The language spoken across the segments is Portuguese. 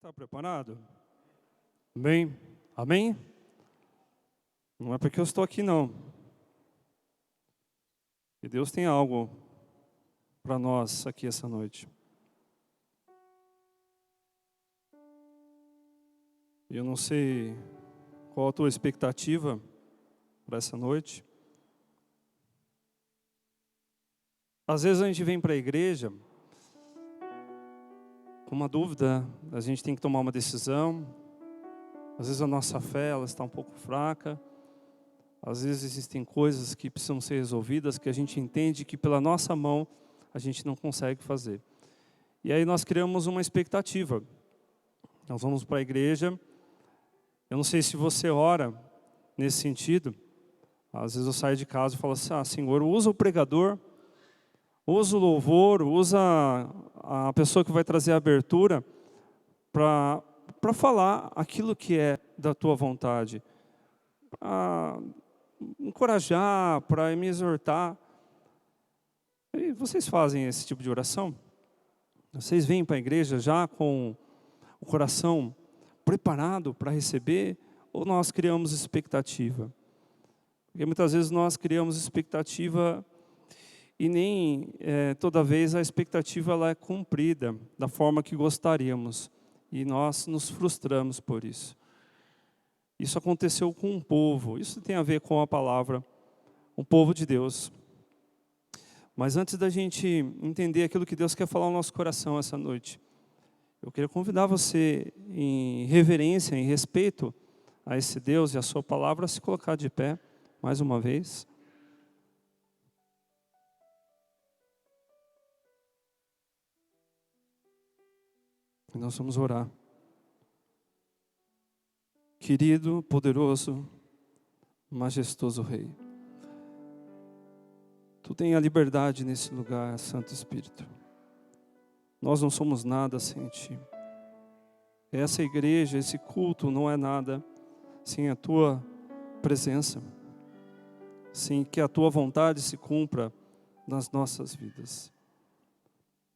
está preparado? Bem, amém? Não é porque eu estou aqui, não. E Deus tem algo para nós aqui essa noite. Eu não sei qual a tua expectativa para essa noite. Às vezes a gente vem para a igreja com uma dúvida, a gente tem que tomar uma decisão. Às vezes a nossa fé ela está um pouco fraca. Às vezes existem coisas que precisam ser resolvidas, que a gente entende que pela nossa mão a gente não consegue fazer. E aí nós criamos uma expectativa. Nós vamos para a igreja. Eu não sei se você ora nesse sentido. Às vezes eu saio de casa e falo assim, Senhor, usa o pregador, usa o louvor, usa a pessoa que vai trazer a abertura para falar aquilo que é da tua vontade. Para encorajar, para me exortar. E vocês fazem esse tipo de oração? Vocês vêm para a igreja já com o coração preparado para receber? Ou nós criamos expectativa? Porque muitas vezes nós criamos expectativa e nem toda vez a expectativa ela é cumprida da forma que gostaríamos. E nós nos frustramos por isso. Isso aconteceu com um povo. Isso tem a ver com a palavra, um povo de Deus. Mas antes da gente entender aquilo que Deus quer falar no nosso coração essa noite, eu queria convidar você, em reverência, em respeito a esse Deus e a sua palavra, a se colocar de pé, mais uma vez. E nós vamos orar. Querido, poderoso, majestoso Rei, Tu tens a liberdade nesse lugar, Santo Espírito. Nós não somos nada sem Ti. Essa igreja, esse culto não é nada sem a Tua presença. Sem que a Tua vontade se cumpra nas nossas vidas.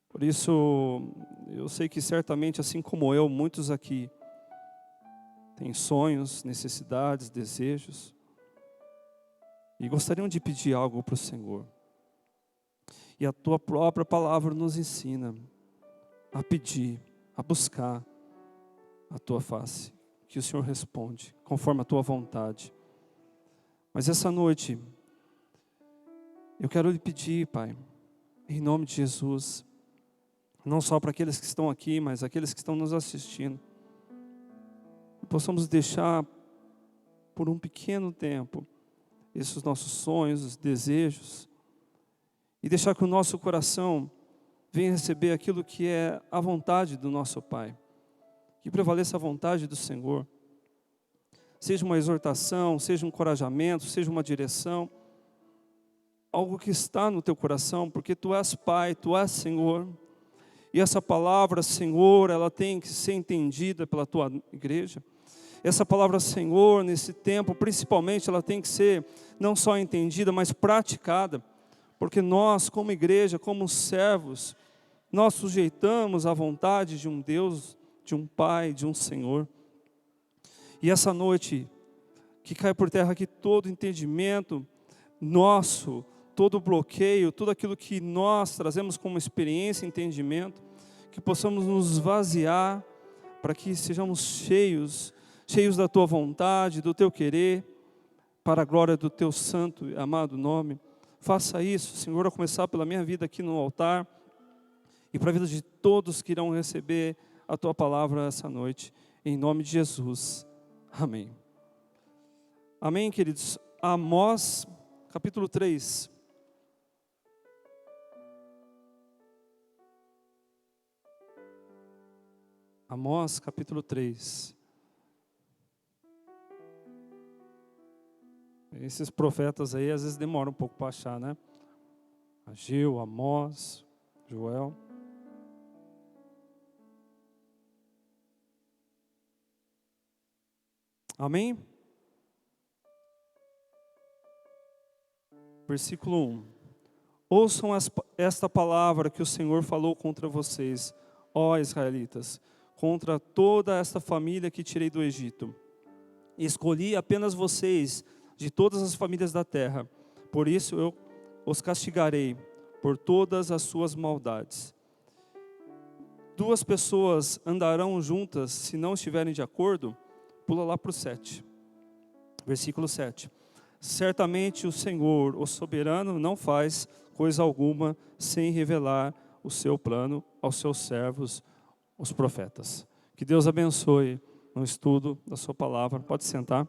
Por isso, eu sei que certamente, assim como eu, muitos aqui têm sonhos, necessidades, desejos. E gostariam de pedir algo para o Senhor. E a Tua própria palavra nos ensina a pedir, a buscar a Tua face, que o Senhor responde, conforme a Tua vontade. Mas essa noite, eu quero lhe pedir, Pai, em nome de Jesus, não só para aqueles que estão aqui, mas aqueles que estão nos assistindo, que possamos deixar por um pequeno tempo esses nossos sonhos, os desejos, e deixar que o nosso coração venha receber aquilo que é a vontade do nosso Pai. Que prevaleça a vontade do Senhor. Seja uma exortação, seja um encorajamento, seja uma direção. Algo que está no teu coração, porque Tu és Pai, Tu és Senhor. E essa palavra, Senhor, ela tem que ser entendida pela Tua igreja. Essa palavra Senhor, nesse tempo, principalmente, ela tem que ser não só entendida, mas praticada. Porque nós, como igreja, como servos, nós sujeitamos à vontade de um Deus, de um Pai, de um Senhor. E essa noite, que cai por terra aqui todo entendimento nosso, todo bloqueio, tudo aquilo que nós trazemos como experiência e entendimento, que possamos nos esvaziar para que sejamos cheios da Tua vontade, do Teu querer, para a glória do Teu santo e amado nome. Faça isso, Senhor, a começar pela minha vida aqui no altar e para a vida de todos que irão receber a Tua palavra essa noite, em nome de Jesus. Amém. Amém, queridos. Amós, capítulo 3. Amós, capítulo 3. Esses profetas aí, às vezes demoram um pouco para achar, né? Ageu, Amós, Joel. Amém? Versículo 1. Ouçam esta palavra que o Senhor falou contra vocês, ó israelitas. contra toda esta família que tirei do Egito. Escolhi apenas vocês de todas as famílias da terra. Por isso eu os castigarei por todas as suas maldades. 2 pessoas andarão juntas se não estiverem de acordo? Pula lá para o 7. Versículo 7. Certamente o Senhor, o soberano, não faz coisa alguma sem revelar o seu plano aos seus servos, os profetas. Que Deus abençoe no estudo da sua palavra. Pode sentar.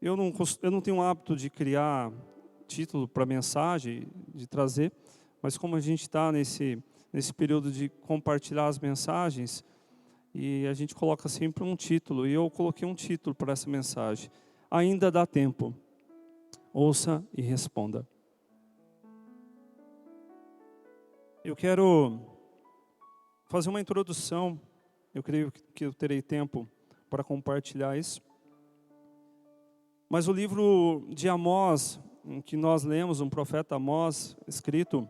Eu não tenho o hábito de criar título para mensagem, de trazer, mas como a gente está nesse período de compartilhar as mensagens, e a gente coloca sempre um título, e eu coloquei um título para essa mensagem: Ainda dá tempo, ouça e responda. Eu quero fazer uma introdução, eu creio que eu terei tempo para compartilhar isso. Mas o livro de Amós, que nós lemos, um profeta Amós, escrito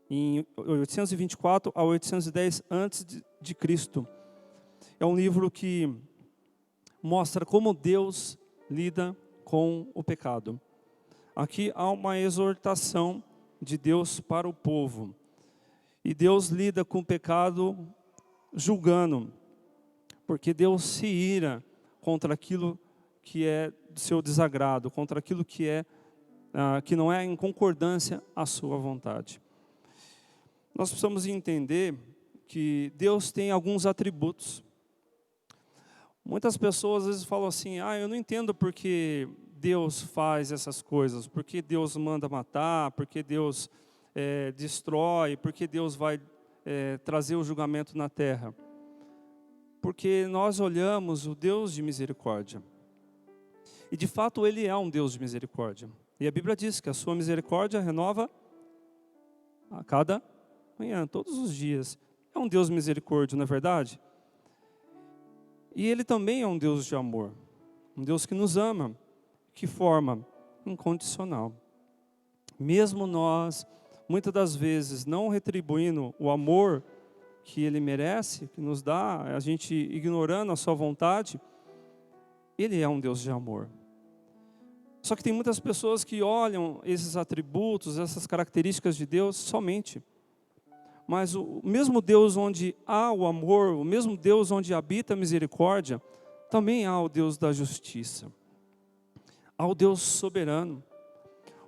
em 824 a 810 a.C., é um livro que mostra como Deus lida com o pecado. Aqui há uma exortação de Deus para o povo. E Deus lida com o pecado julgando, porque Deus se ira contra aquilo que é do seu desagrado, contra aquilo que não é em concordância à sua vontade. Nós precisamos entender que Deus tem alguns atributos. Muitas pessoas às vezes falam assim: eu não entendo porque Deus faz essas coisas, porque Deus manda matar, porque Deus destrói, porque Deus vai trazer o julgamento na terra. Porque nós olhamos o Deus de misericórdia. E de fato Ele é um Deus de misericórdia. E a Bíblia diz que a sua misericórdia renova a cada manhã, todos os dias. É um Deus misericórdia, não é verdade? E Ele também é um Deus de amor. Um Deus que nos ama, que forma incondicional. Mesmo nós, muitas das vezes, não retribuindo o amor que Ele merece, que nos dá, a gente ignorando a sua vontade, Ele é um Deus de amor. Só que tem muitas pessoas que olham esses atributos, essas características de Deus somente. Mas o mesmo Deus onde há o amor, o mesmo Deus onde habita a misericórdia, também há o Deus da justiça. Há o Deus soberano.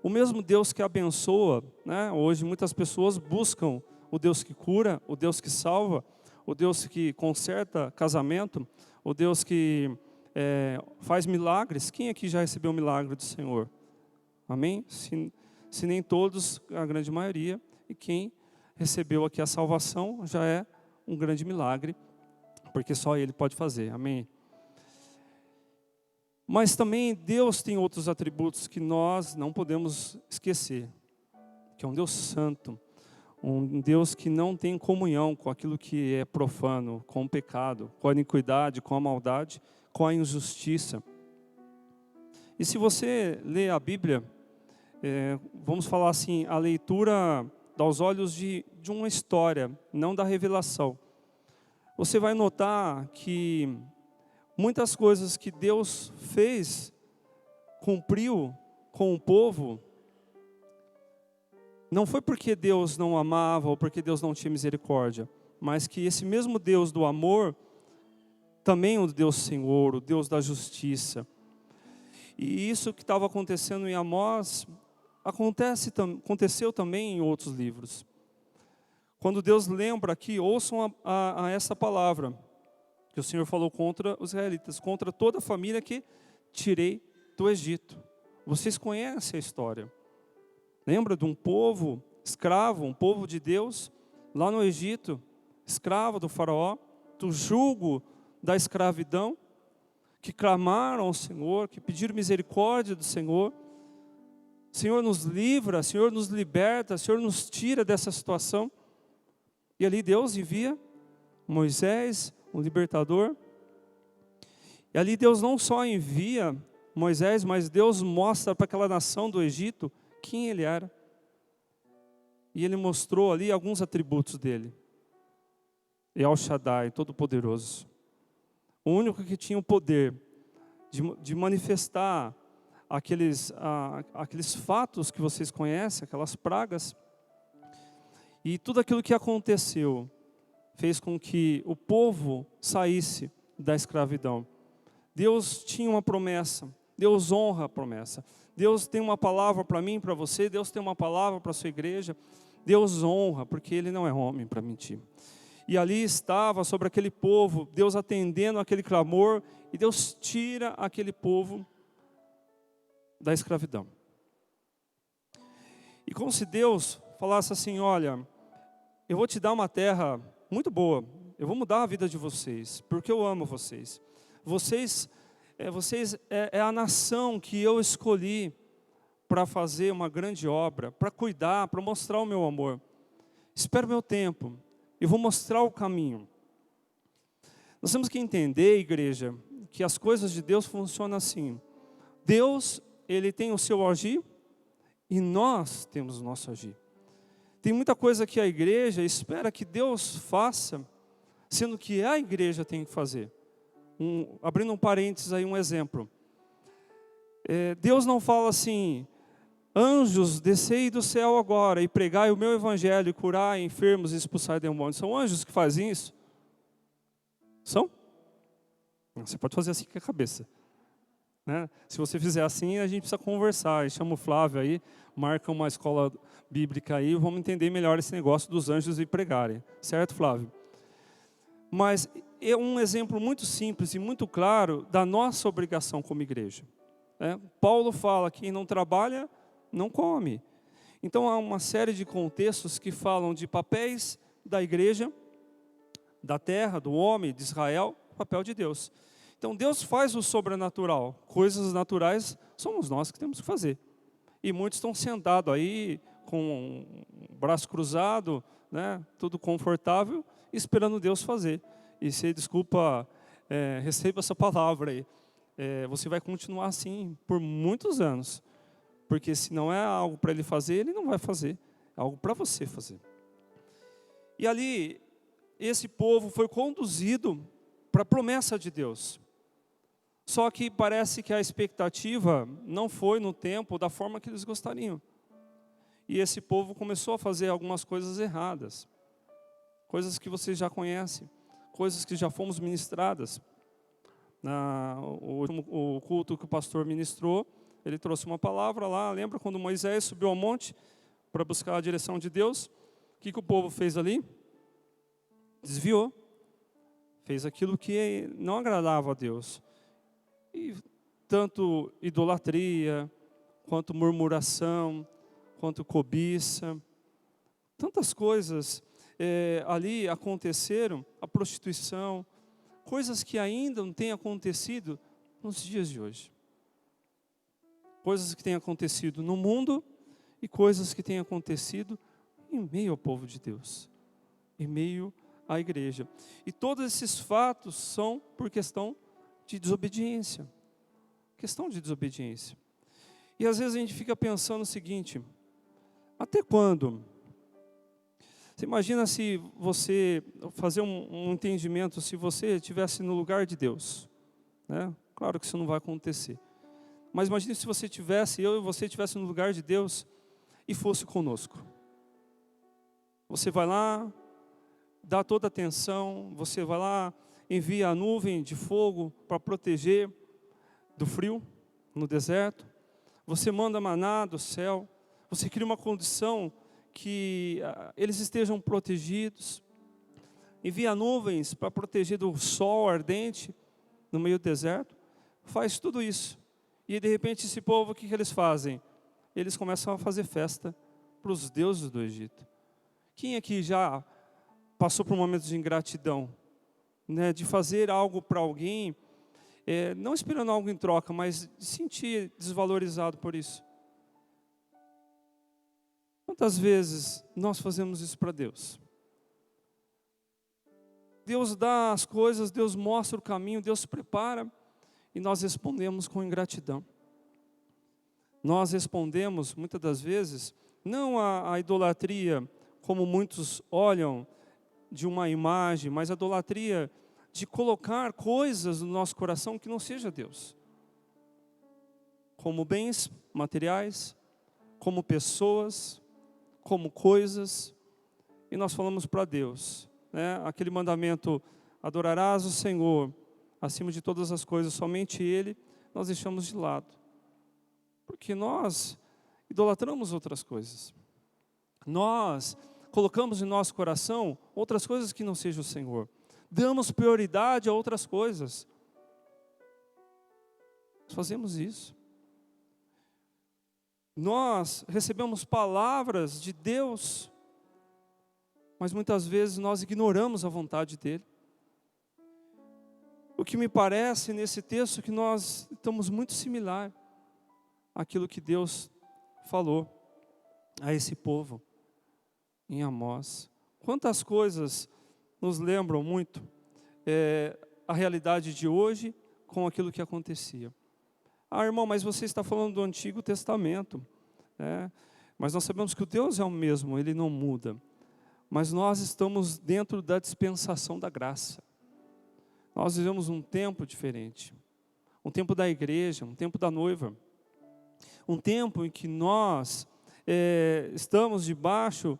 O mesmo Deus que abençoa, né? Hoje muitas pessoas buscam o Deus que cura, o Deus que salva, o Deus que conserta casamento, o Deus que faz milagres. Quem aqui já recebeu o milagre do Senhor? Amém? Se nem todos, a grande maioria. E quem recebeu aqui a salvação já é um grande milagre, porque só Ele pode fazer. Amém? Mas também Deus tem outros atributos que nós não podemos esquecer. Que é um Deus santo. Um Deus que não tem comunhão com aquilo que é profano, com o pecado, com a iniquidade, com a maldade, com a injustiça. E se você lê a Bíblia, vamos falar assim, a leitura aos olhos de uma história, não da revelação, você vai notar que muitas coisas que Deus fez, cumpriu com o povo, não foi porque Deus não amava ou porque Deus não tinha misericórdia, mas que esse mesmo Deus do amor, também o Deus Senhor, o Deus da justiça. E isso que estava acontecendo em Amós, aconteceu também em outros livros. Quando Deus lembra aqui, ouçam a essa palavra, que o Senhor falou contra os israelitas, contra toda a família que tirei do Egito. Vocês conhecem a história. Lembra de um povo escravo, um povo de Deus, lá no Egito, escravo do faraó, do jugo da escravidão, que clamaram ao Senhor, que pediram misericórdia do Senhor. Senhor nos livra, Senhor nos liberta, Senhor nos tira dessa situação. E ali Deus envia Moisés, um libertador. E ali Deus não só envia Moisés, mas Deus mostra para aquela nação do Egito quem ele era. E ele mostrou ali alguns atributos dele. El Shaddai, Todo-Poderoso. O único que tinha o poder de manifestar aqueles fatos que vocês conhecem, aquelas pragas. E tudo aquilo que aconteceu fez com que o povo saísse da escravidão. Deus tinha uma promessa, Deus honra a promessa. Deus tem uma palavra para mim, para você, Deus tem uma palavra para a sua igreja. Deus honra, porque Ele não é homem para mentir. E ali estava sobre aquele povo, Deus atendendo aquele clamor, e Deus tira aquele povo da escravidão. E como se Deus falasse assim, olha, eu vou te dar uma terra muito boa, eu vou mudar a vida de vocês, porque eu amo vocês. Vocês é a nação que eu escolhi para fazer uma grande obra, para cuidar, para mostrar o meu amor. Espera o meu tempo, eu vou mostrar o caminho. Nós temos que entender, igreja, que as coisas de Deus funcionam assim. Deus, Ele tem o seu agir e nós temos o nosso agir. Tem muita coisa que a igreja espera que Deus faça, sendo que a igreja tem que fazer. Abrindo um parênteses aí, um exemplo. Deus não fala assim, anjos, descei do céu agora e pregai o meu evangelho, e curai enfermos e expulsai demônios. São anjos que fazem isso? São? Você pode fazer assim com a cabeça. Né? Se você fizer assim, a gente precisa conversar. Chama o Flávio aí, marca uma escola bíblica aí, vamos entender melhor esse negócio dos anjos e pregarem. Certo, Flávio? Mas é um exemplo muito simples e muito claro da nossa obrigação como igreja. Paulo fala que quem não trabalha, não come. Então há uma série de contextos que falam de papéis da igreja, da terra, do homem, de Israel, papel de Deus. Então Deus faz o sobrenatural, coisas naturais somos nós que temos que fazer. E muitos estão sentados aí com o braço cruzado, né, tudo confortável, esperando Deus fazer. E se desculpa, receba essa palavra aí. Você vai continuar assim por muitos anos. Porque se não é algo para Ele fazer, Ele não vai fazer. É algo para você fazer. E ali, esse povo foi conduzido para a promessa de Deus. Só que parece que a expectativa não foi no tempo da forma que eles gostariam. E esse povo começou a fazer algumas coisas erradas. Coisas que vocês já conhecem. Coisas que já fomos ministradas. O culto que o pastor ministrou, ele trouxe uma palavra lá. Lembra quando Moisés subiu ao monte para buscar a direção de Deus? O que o povo fez ali? Desviou. Fez aquilo que não agradava a Deus. E tanto idolatria, quanto murmuração, quanto cobiça, tantas coisas ali aconteceram, a prostituição, coisas que ainda não têm acontecido nos dias de hoje. Coisas que têm acontecido no mundo e coisas que têm acontecido em meio ao povo de Deus, em meio à igreja. E todos esses fatos são por questão de desobediência. Questão de desobediência. E às vezes a gente fica pensando o seguinte, até quando? Você imagina se você, fazer um entendimento, se você estivesse no lugar de Deus. Né? Claro que isso não vai acontecer. Mas imagine se você tivesse, eu e você estivesse no lugar de Deus e fosse conosco. Você vai lá, dá toda a atenção, você vai lá, envia a nuvem de fogo para proteger do frio no deserto. Você manda maná do céu. Você cria uma condição que eles estejam protegidos. Envia nuvens para proteger do sol ardente no meio do deserto. Faz tudo isso. E de repente esse povo, o que eles fazem? Eles começam a fazer festa para os deuses do Egito. Quem aqui já passou por momentos de ingratidão? Né, de fazer algo para alguém, não esperando algo em troca, mas de sentir desvalorizado por isso. Quantas vezes nós fazemos isso para Deus? Deus dá as coisas, Deus mostra o caminho, Deus prepara, e nós respondemos com ingratidão. Nós respondemos, muitas das vezes, não à idolatria, como muitos olham de uma imagem, mas a idolatria de colocar coisas no nosso coração que não seja Deus. Como bens materiais, como pessoas, como coisas. E nós falamos para Deus, né? Aquele mandamento, adorarás o Senhor, acima de todas as coisas, somente Ele, nós deixamos de lado. Porque nós idolatramos outras coisas. Nós colocamos em nosso coração outras coisas que não sejam o Senhor. Damos prioridade a outras coisas. Nós fazemos isso. Nós recebemos palavras de Deus, mas muitas vezes nós ignoramos a vontade dEle. O que me parece nesse texto é que nós estamos muito similar àquilo que Deus falou a esse povo em Amós. Quantas coisas nos lembram muito a realidade de hoje com aquilo que acontecia. Ah, irmão, mas você está falando do Antigo Testamento, né? Mas nós sabemos que o Deus é o mesmo, Ele não muda. Mas nós estamos dentro da dispensação da graça. Nós vivemos um tempo diferente. Um tempo da igreja, um tempo da noiva. Um tempo em que nós estamos debaixo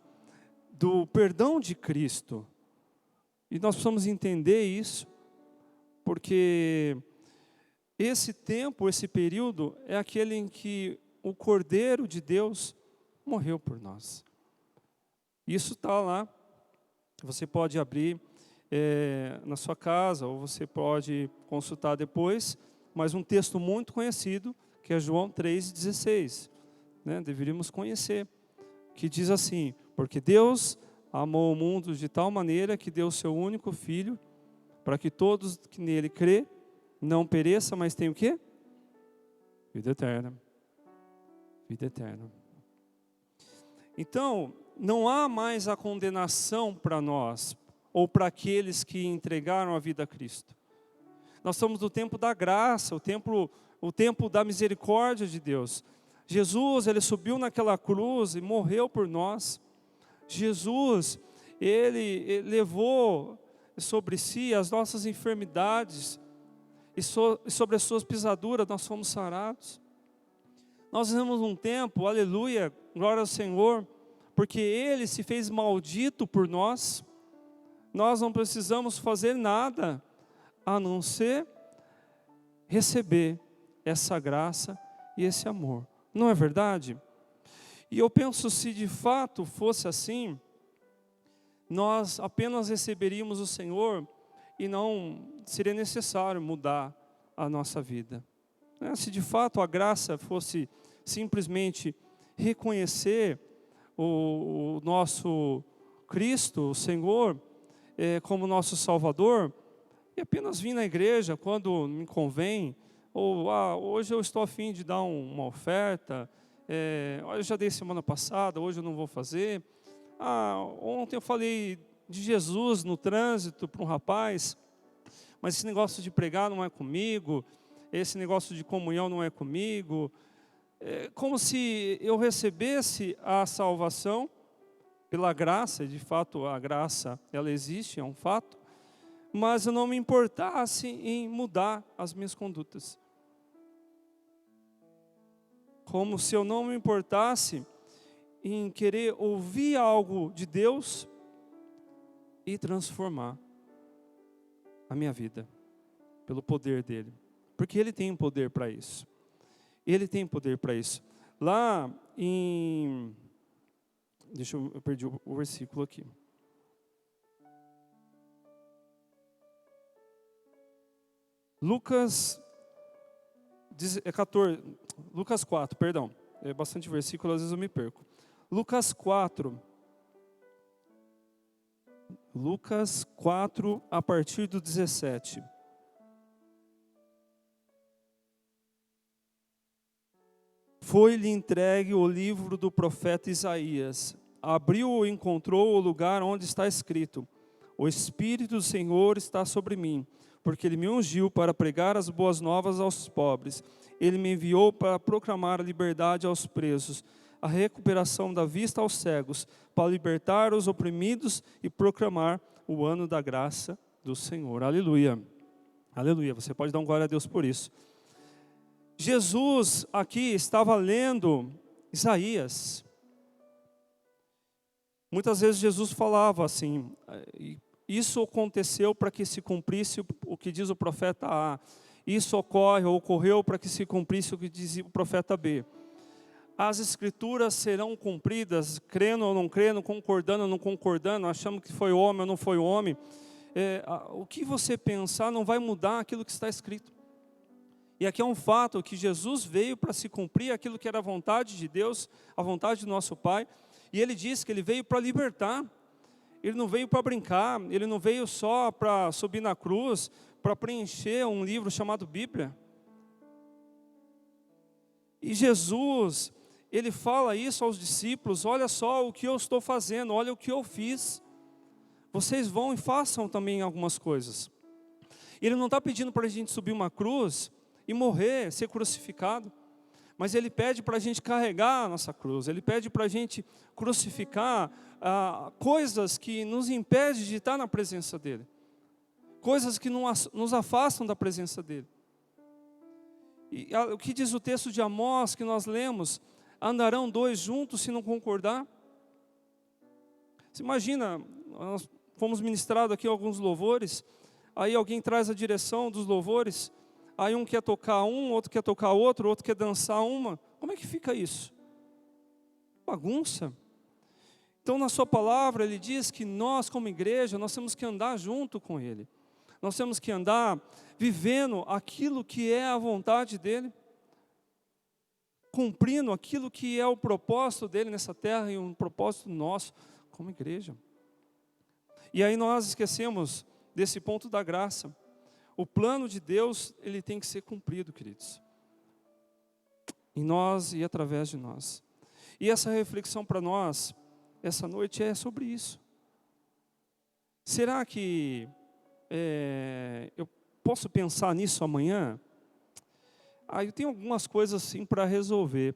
do perdão de Cristo. E nós precisamos entender isso, porque esse tempo, esse período, é aquele em que o Cordeiro de Deus morreu por nós. Isso está lá. Você pode abrir na sua casa, ou você pode consultar depois, mas um texto muito conhecido, que é João 3,16. Né? Deveríamos conhecer, que diz assim: porque Deus amou o mundo de tal maneira que deu o seu único Filho, para que todos que nele crê, não pereça, mas tenham o quê? Vida eterna. Vida eterna. Então, não há mais a condenação para nós, ou para aqueles que entregaram a vida a Cristo. Nós estamos no tempo da graça, o tempo da misericórdia de Deus. Jesus, Ele subiu naquela cruz e morreu por nós. Jesus, Ele levou sobre si as nossas enfermidades, e sobre as suas pisaduras nós fomos sarados. Nós vivemos um tempo, aleluia, glória ao Senhor, porque Ele se fez maldito por nós. Nós não precisamos fazer nada, a não ser receber essa graça e esse amor. Não é verdade? E eu penso, se de fato fosse assim, nós apenas receberíamos o Senhor e não seria necessário mudar a nossa vida. Se de fato a graça fosse simplesmente reconhecer o nosso Cristo, o Senhor, como nosso Salvador, e apenas vir na igreja quando me convém, ou hoje eu estou a fim de dar uma oferta, eu já dei semana passada, hoje eu não vou fazer. Ontem eu falei de Jesus no trânsito para um rapaz, mas esse negócio de pregar não é comigo, esse negócio de comunhão não é comigo. Como se eu recebesse a salvação pela graça, de fato a graça ela existe, é um fato, mas eu não me importasse em mudar as minhas condutas. Como se eu não me importasse em querer ouvir algo de Deus e transformar a minha vida pelo poder dEle. Porque Ele tem poder para isso. Ele tem poder para isso. Lá em... eu perdi o versículo aqui. Lucas 4, perdão. É bastante versículo, às vezes eu me perco. Lucas 4, a partir do 17. Foi-lhe entregue o livro do profeta Isaías. Abriu e encontrou o lugar onde está escrito: o Espírito do Senhor está sobre mim, porque Ele me ungiu para pregar as boas novas aos pobres. Ele me enviou para proclamar a liberdade aos presos, a recuperação da vista aos cegos, para libertar os oprimidos e proclamar o ano da graça do Senhor. Aleluia. Aleluia. Você pode dar um glória a Deus por isso. Jesus aqui estava lendo Isaías. Muitas vezes Jesus falava assim, isso aconteceu para que se cumprisse o que diz o profeta A. Isso ocorreu para que se cumprisse o que dizia o profeta B. As escrituras serão cumpridas, crendo ou não crendo, concordando ou não concordando, achando que foi homem ou não foi homem. O que você pensar não vai mudar aquilo que está escrito. E aqui é um fato que Jesus veio para se cumprir aquilo que era a vontade de Deus, a vontade do nosso Pai. E Ele disse que Ele veio para libertar. Ele não veio para brincar, Ele não veio só para subir na cruz, para preencher um livro chamado Bíblia. E Jesus, Ele fala isso aos discípulos: olha só o que eu estou fazendo, olha o que eu fiz. Vocês vão e façam também algumas coisas. Ele não está pedindo para a gente subir uma cruz e morrer, ser crucificado. Mas Ele pede para a gente carregar a nossa cruz. Ele pede para a gente crucificar coisas que nos impedem de estar na presença dEle. Coisas que nos afastam da presença dEle. E o que diz o texto de Amós que nós lemos? Andarão dois juntos se não concordar? Você imagina, nós fomos ministrados aqui alguns louvores, aí alguém traz a direção dos louvores, aí um quer tocar outro quer tocar outro quer dançar uma. Como é que fica isso? Bagunça. Então, na sua palavra, Ele diz que nós, como igreja, nós temos que andar junto com Ele. Nós temos que andar vivendo aquilo que é a vontade dEle, cumprindo aquilo que é o propósito dEle nessa terra e um propósito nosso como igreja. E aí nós esquecemos desse ponto da graça. O plano de Deus, ele tem que ser cumprido, queridos. Em nós e através de nós. E essa reflexão para nós, essa noite, é sobre isso. Será que eu posso pensar nisso amanhã? Eu tenho algumas coisas assim para resolver.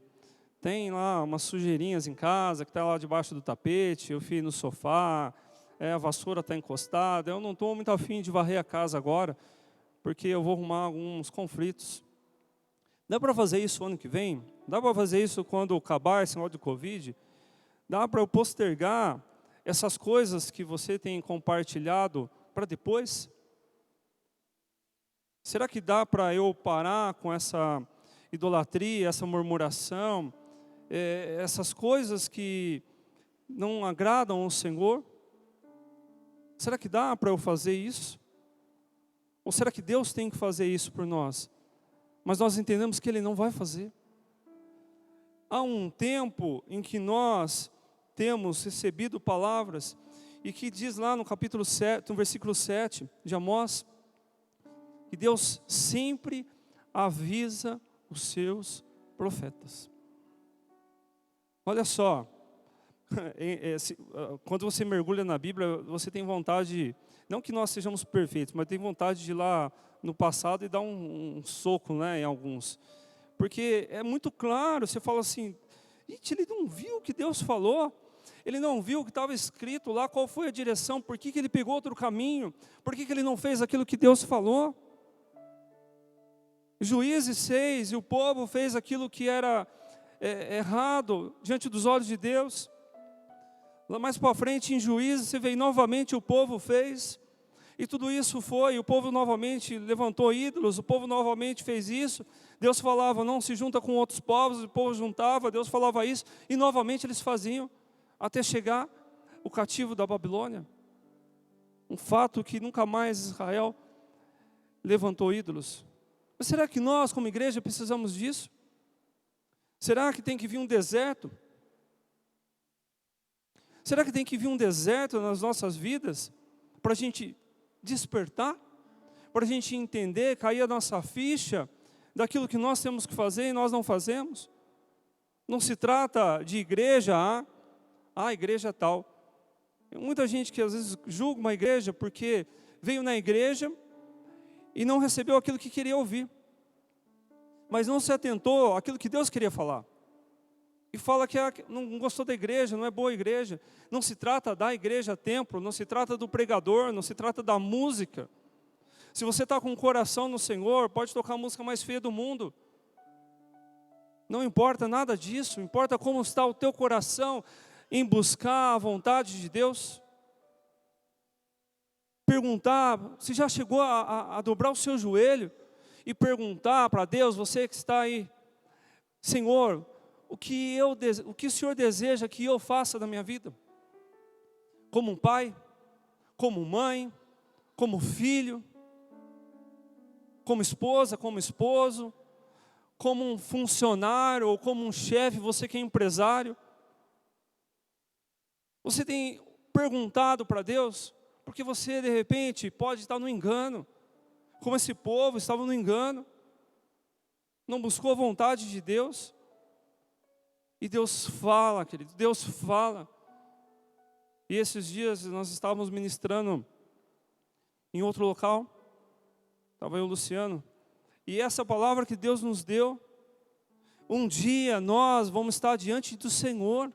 Tem lá umas sujeirinhas em casa, que está lá debaixo do tapete, eu fui no sofá, a vassoura está encostada, eu não estou muito afim de varrer a casa agora, porque eu vou arrumar alguns conflitos. Dá para fazer isso ano que vem? Dá para fazer isso quando acabar esse negócio de Covid? Dá para eu postergar essas coisas que você tem compartilhado para depois? Será que dá para eu parar com essa idolatria, essa murmuração, essas coisas que não agradam ao Senhor? Será que dá para eu fazer isso? Ou será que Deus tem que fazer isso por nós? Mas nós entendemos que Ele não vai fazer. Há um tempo em que nós temos recebido palavras, e que diz lá no capítulo 7, no versículo 7 de Amós, que Deus sempre avisa os seus profetas. Olha só, quando você mergulha na Bíblia, você tem vontade, não que nós sejamos perfeitos, mas tem vontade de ir lá no passado e dar um soco, né, em alguns. Porque é muito claro, você fala assim, gente, ele não viu o que Deus falou, ele não viu o que estava escrito lá, qual foi a direção, por que ele pegou outro caminho, por que ele não fez aquilo que Deus falou. Juízes 6, e o povo fez aquilo que era errado diante dos olhos de Deus. Lá mais para frente em Juízes, você vê novamente o povo fez, e tudo isso foi, o povo novamente levantou ídolos, o povo novamente fez isso, Deus falava, não se junta com outros povos, o povo juntava, Deus falava isso, e novamente eles faziam, até chegar o cativo da Babilônia. Um fato que nunca mais Israel levantou ídolos. Mas será que nós, como igreja, precisamos disso? Será que tem que vir um deserto? Será que tem que vir um deserto nas nossas vidas para a gente despertar? Para a gente entender, cair a nossa ficha daquilo que nós temos que fazer e nós não fazemos? Não se trata de igreja A, igreja tal. Tem muita gente que às vezes julga uma igreja porque veio na igreja e não recebeu aquilo que queria ouvir, mas não se atentou àquilo que Deus queria falar. E fala que não gostou da igreja, não é boa igreja. Não se trata da igreja templo, não se trata do pregador, não se trata da música. Se você está com o coração no Senhor, pode tocar a música mais feia do mundo. Não importa nada disso, importa como está o teu coração em buscar a vontade de Deus. Perguntar, se já chegou a dobrar o seu joelho e perguntar para Deus, você que está aí, Senhor, o que o Senhor deseja que eu faça na minha vida? Como um pai, como mãe, como filho, como esposa, como esposo, como um funcionário ou como um chefe, você que é empresário. Você tem perguntado para Deus, porque você de repente pode estar no engano, como esse povo estava no engano, não buscou a vontade de Deus. E Deus fala, querido, Deus fala. E esses dias nós estávamos ministrando em outro local, estava eu e o Luciano, e essa palavra que Deus nos deu, um dia nós vamos estar diante do Senhor.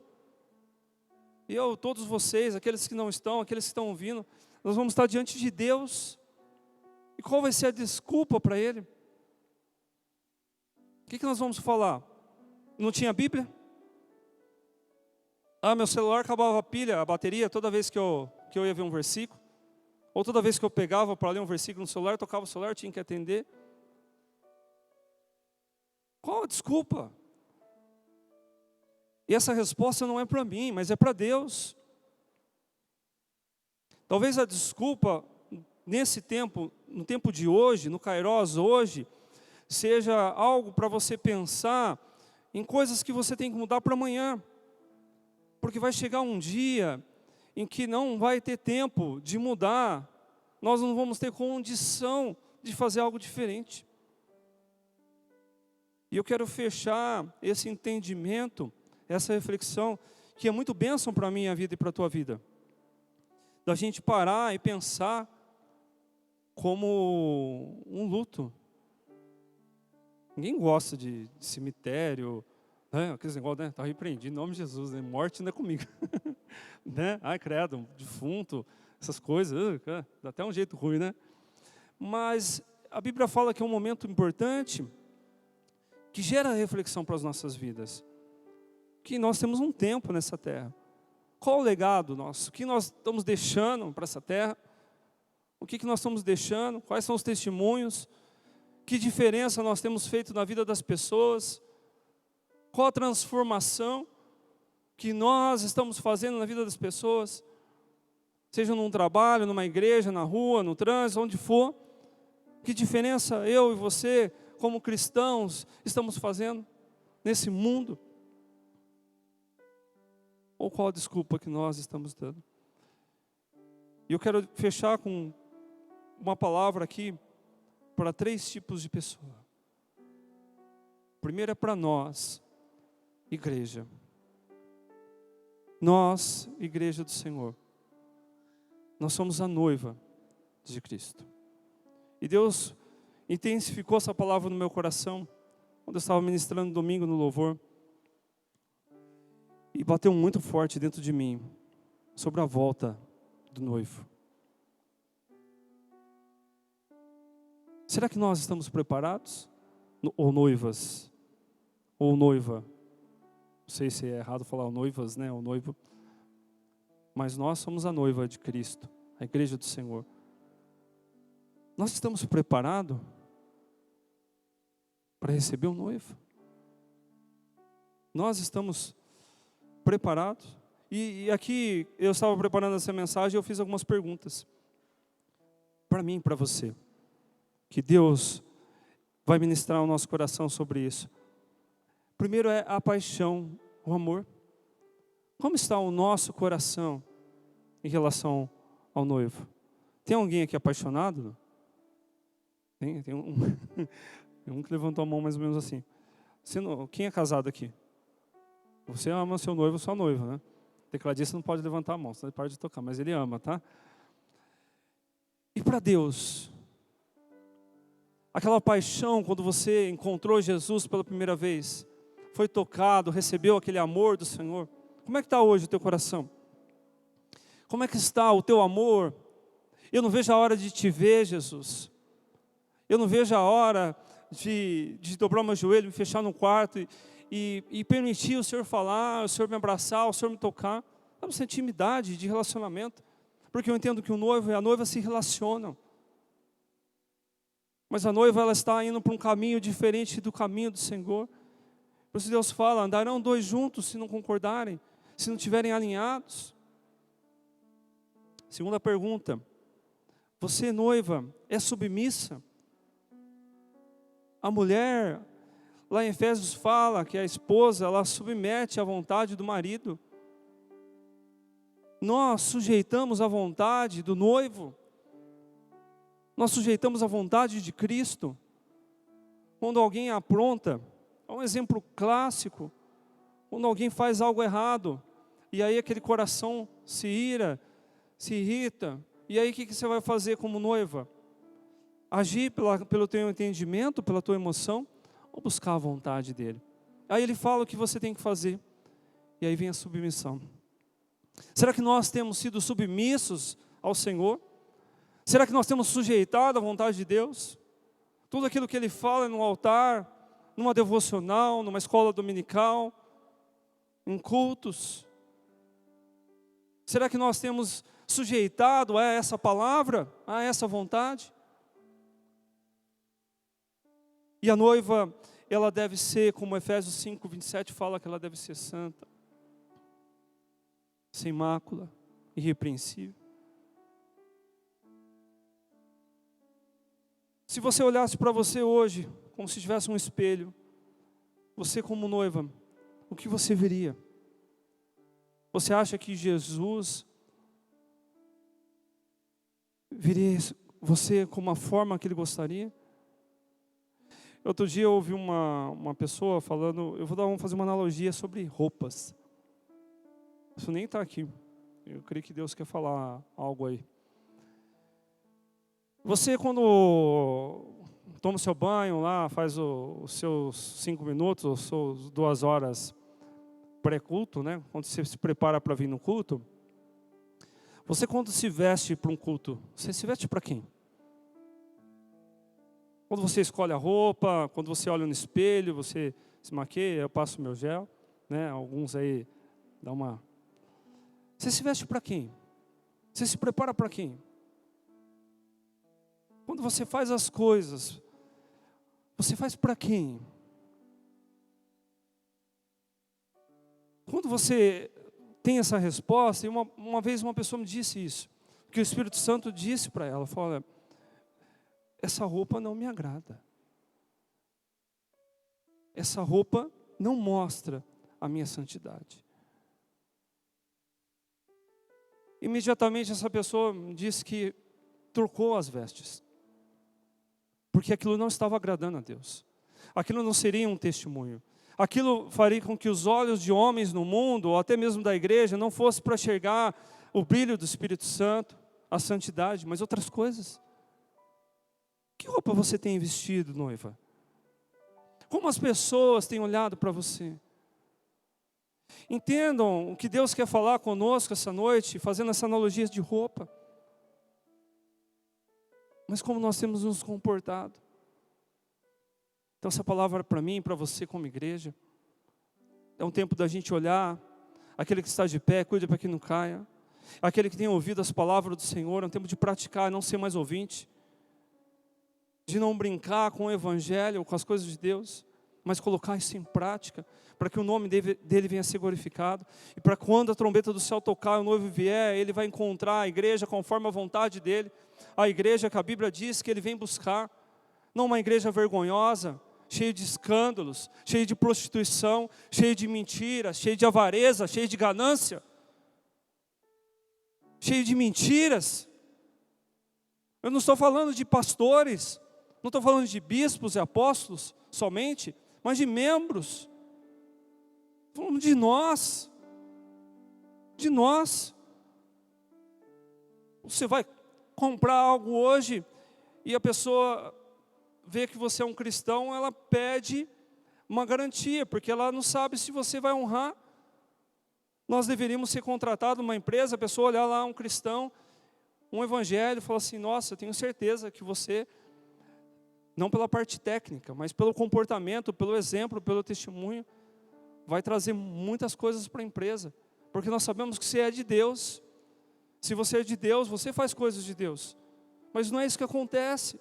Eu, todos vocês, aqueles que não estão, aqueles que estão ouvindo, nós vamos estar diante de Deus. E qual vai ser a desculpa para Ele? O que nós vamos falar? Não tinha Bíblia? Meu celular acabava a pilha, a bateria, toda vez que eu ia ver um versículo. Ou toda vez que eu pegava para ler um versículo no celular, eu tocava o celular, tinha que atender. Qual a desculpa? E essa resposta não é para mim, mas é para Deus. Talvez a desculpa nesse tempo, no tempo de hoje, no Kairos hoje, seja algo para você pensar em coisas que você tem que mudar para amanhã. Porque vai chegar um dia em que não vai ter tempo de mudar, nós não vamos ter condição de fazer algo diferente. E eu quero fechar esse entendimento, essa reflexão, que é muito bênção para a minha vida e para a tua vida. Da gente parar e pensar como um luto. Ninguém gosta de cemitério, né? Aqueles negócios, né? Está repreendido, em nome de Jesus, né? Morte não é comigo. Né? Ai, credo, defunto, essas coisas, dá até um jeito ruim, né? Mas a Bíblia fala que é um momento importante, que gera reflexão para as nossas vidas. Que nós temos um tempo nessa terra. Qual o legado nosso? O que nós estamos deixando para essa terra? O que nós estamos deixando? Quais são os testemunhos? Que diferença nós temos feito na vida das pessoas? Qual a transformação que nós estamos fazendo na vida das pessoas? Seja num trabalho, numa igreja, na rua, no trânsito, onde for. Que diferença eu e você, como cristãos, estamos fazendo nesse mundo? Ou qual a desculpa que nós estamos dando? E eu quero fechar com uma palavra aqui para 3 tipos de pessoa. Primeiro é para nós, igreja. Nós, igreja do Senhor. Nós somos a noiva de Cristo. E Deus intensificou essa palavra no meu coração, quando eu estava ministrando domingo no louvor. E bateu muito forte dentro de mim, sobre a volta do noivo. Será que nós estamos preparados? Ou noivas? Ou noiva? Não sei se é errado falar noivas, né? Ou noivo. Mas nós somos a noiva de Cristo, a igreja do Senhor. Nós estamos preparados para receber o noivo? Nós estamos preparados? E aqui eu estava preparando essa mensagem e eu fiz algumas perguntas. Para mim e para você. Que Deus vai ministrar o nosso coração sobre isso. Primeiro é a paixão, o amor. Como está o nosso coração em relação ao noivo? Tem alguém aqui apaixonado? Tem um, tem um que levantou a mão mais ou menos assim. Quem é casado aqui? Você ama seu noivo ou sua noiva, né? Tecladista não pode levantar a mão, senão ele para de tocar, mas ele ama, tá? E para Deus, Aquela paixão quando você encontrou Jesus pela primeira vez, foi tocado, recebeu aquele amor do Senhor. Como é que está hoje o teu coração? Como é que está o teu amor? Eu não vejo a hora de te ver, Jesus. Eu não vejo a hora de dobrar meu joelho, me fechar no quarto e permitir o Senhor falar, o Senhor me abraçar, o Senhor me tocar. Vamos ter intimidade de relacionamento. Porque eu entendo que o noivo e a noiva se relacionam. Mas a noiva, ela está indo para um caminho diferente do caminho do Senhor. Por isso Deus fala, andarão dois juntos se não concordarem, se não estiverem alinhados. Segunda pergunta, você, noiva, é submissa? A mulher, lá em Efésios fala que a esposa, ela submete à vontade do marido. Nós sujeitamos a vontade do noivo. Nós sujeitamos a vontade de Cristo. Quando alguém apronta, é um exemplo clássico, quando alguém faz algo errado, e aí aquele coração se irrita, e aí o que você vai fazer como noiva? Agir pelo teu entendimento, pela tua emoção, ou buscar a vontade dele? Aí ele fala o que você tem que fazer, e aí vem a submissão. Será que nós temos sido submissos ao Senhor? Será que nós temos sujeitado à vontade de Deus? Tudo aquilo que Ele fala no altar, numa devocional, numa escola dominical, em cultos. Será que nós temos sujeitado a essa palavra, a essa vontade? E a noiva, ela deve ser, como Efésios 5, 27 fala que ela deve ser santa, sem mácula, irrepreensível. Se você olhasse para você hoje, como se tivesse um espelho, você como noiva, o que você veria? Você acha que Jesus veria você como a forma que Ele gostaria? Outro dia eu ouvi uma pessoa falando, vamos fazer uma analogia sobre roupas. Isso nem está aqui. Eu creio que Deus quer falar algo aí. Você quando toma o seu banho lá, faz os seus 5 minutos, ou suas 2 horas pré-culto, né? Quando você se prepara para vir no culto, você quando se veste para um culto, você se veste para quem? Quando você escolhe a roupa, quando você olha no espelho, você se maquia, eu passo meu gel, né? Alguns aí dá uma... Você se veste para quem? Você se prepara para quem? Quando você faz as coisas, você faz para quem? Quando você tem essa resposta, e uma vez uma pessoa me disse isso, que o Espírito Santo disse para ela, falou, olha, essa roupa não me agrada. Essa roupa não mostra a minha santidade. Imediatamente essa pessoa me disse que trocou as vestes. Porque aquilo não estava agradando a Deus. Aquilo não seria um testemunho. Aquilo faria com que os olhos de homens no mundo, ou até mesmo da igreja, não fosse para enxergar o brilho do Espírito Santo, a santidade, mas outras coisas. Que roupa você tem vestido, noiva? Como as pessoas têm olhado para você? Entendam o que Deus quer falar conosco essa noite, fazendo essa analogia de roupa. Mas como nós temos nos comportado? Então essa palavra para mim, para você como igreja, é um tempo da gente olhar, aquele que está de pé, cuide para que não caia. Aquele que tem ouvido as palavras do Senhor, é um tempo de praticar, não ser mais ouvinte. De não brincar com o Evangelho, com as coisas de Deus, mas colocar isso em prática, para que o nome dele venha a ser glorificado. E para quando a trombeta do céu tocar, o noivo vier, ele vai encontrar a igreja conforme a vontade dele. A igreja que a Bíblia diz que ele vem buscar, não uma igreja vergonhosa, cheia de escândalos, cheia de prostituição, cheia de mentiras, cheia de avareza, cheia de ganância, cheia de mentiras. Eu não estou falando de pastores, não estou falando de bispos e apóstolos somente, mas de membros. Estou falando de nós. De nós. Você vai comprar algo hoje e a pessoa vê que você é um cristão, ela pede uma garantia, porque ela não sabe se você vai honrar. Nós deveríamos ser contratados numa empresa, a pessoa olhar lá um cristão, um evangelho, e falar assim, nossa, eu tenho certeza que você, não pela parte técnica, mas pelo comportamento, pelo exemplo, pelo testemunho, vai trazer muitas coisas para a empresa, porque nós sabemos que você é de Deus. Se você é de Deus, você faz coisas de Deus, mas não é isso que acontece.